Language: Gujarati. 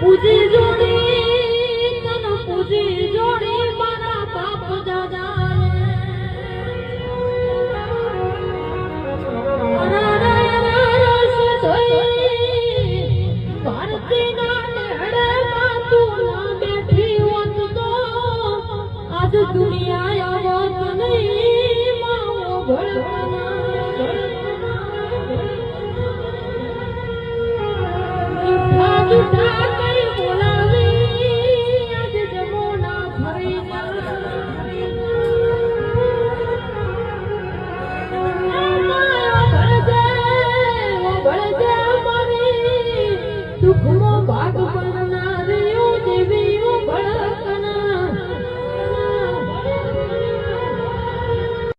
પૂજી જોડી તન પૂજી જોડી મારા બાપ દાદા ભારતી ના નેડમાં તું ના બેઠી હોત તો આજ દુનિયા આવત નહીં માવો ભળવાના જુઠા કઈ બોલાવી આજ જમોના ફરી ભળજે મારી દુઃખનો ભાગ